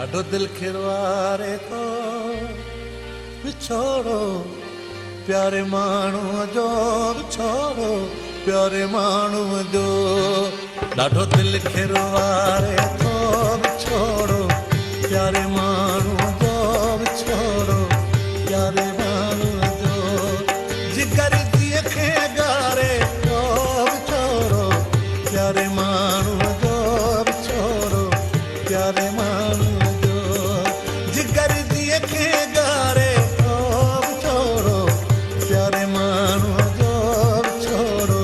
ॾाढो दिल खिरवारे थो विछोड़ो प्यारे माण्हूअ जो विछोड़ो प्यारे माण्हूअ जो ॾाढो दिल खिरवारे थो विछोड़ो प्यारे माण्हूअ जो विछोड़ो प्यारे माण्हूअ जो जिगर जी खे ॻारे थो विछोड़ो प्यारे माण्हूअ जो विछोड़ो प्यारे माण्हूअ जो जिगर जी खे ॻारे थो विछोड़ो प्यारे माण्हूअ जो विछोड़ो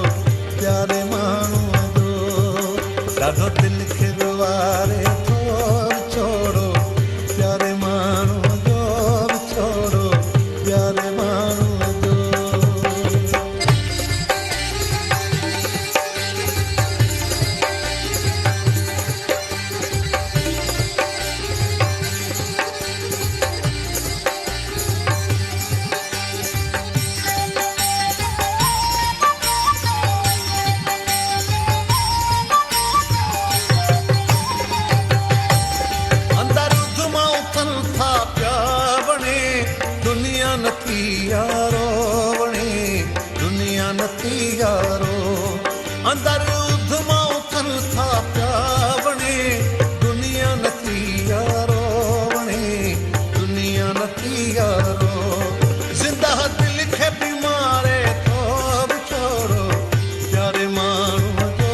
प्यारे माण्हूअ जो ॾाढो दिल खिरवारे थो विछोड़ो प्यारे माण्हूअ जो विछोड़ो प्यारे माण्हूअ जो दुनिया नथी यारो वणे दुनिया नथी यारो अंदर उधमा उथन था पिया वणे दुनिया नथी यारो वणे दुनिया नथी यारो ज़िंदा दिल खे बीमारे थो विछोड़ो प्यारे माण्हूअ जो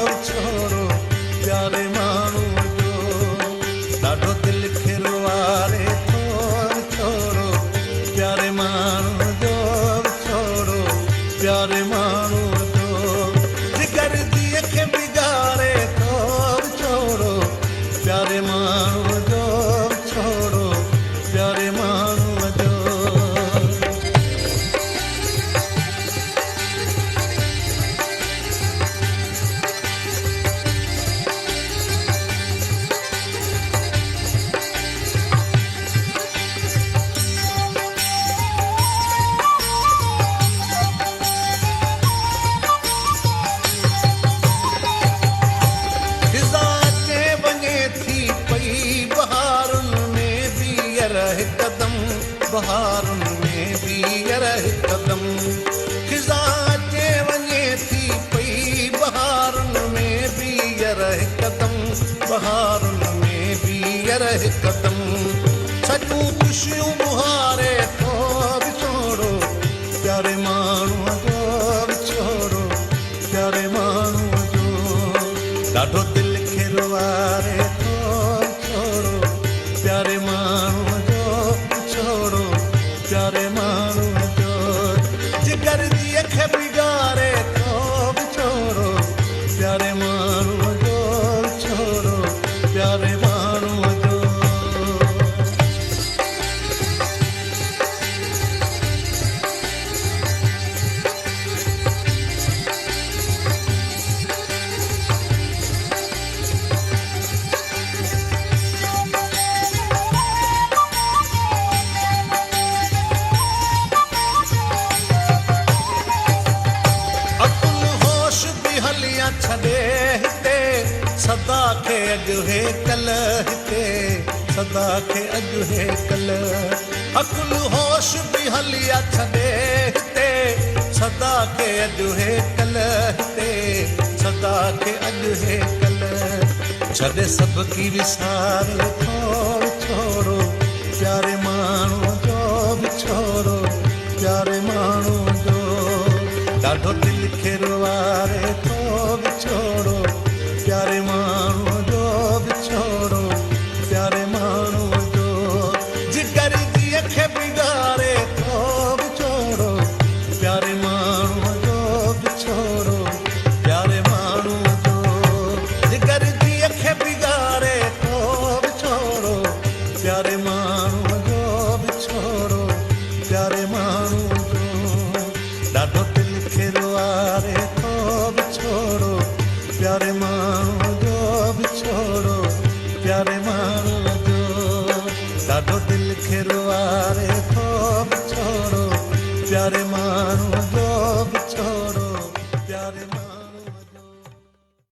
विछोड़ो प्यारे माण्हूअ जो ॾाढो दिल खिरवारे थो विछोड़ो प्यारे माण्हूअ जो विछोड़ो प्यारे माण्हूअ जो जिगर जी खे बिगाड़े थो विछोड़ो प्यारे माण्हूअ जो विछोड़ो प्यारे माण्हूअ जो कदम बहारुनि में बीहर कदम खिज़ा अचे वञे थी पई बहारुनि में बीहर कदम बहारुनि में बीहर कदम सॼूं खुशियूं बुहारे थो विछोड़ो प्यारे माण्हूअ जो विछोड़ो प्यारे माण्हूअ जो ॾाढो दिल खिरवारे थो विछोड़ो प्यारे माण्हूअ जो विछोड़ो प्यारे माण्हूअ जो जिगर जी खे बिगाड़े थो विछोड़ो प्यारे माण्हूअ जो विछोड़ो प्यारे माण्हूअ जो छॾे हिते सदा खे अॼु हे कल हिते सदा खे अॼु हे कल अकुल होश बि हलिया छॾे हिते सदा खे अॼु हे कल हिते सदा खे अॼु हे कल छॾे सभु की विसारे थो विछोड़ो प्यारे माण्हूअ जो विछोड़ो प्यारे माण्हूअ जो ॾाढो दिल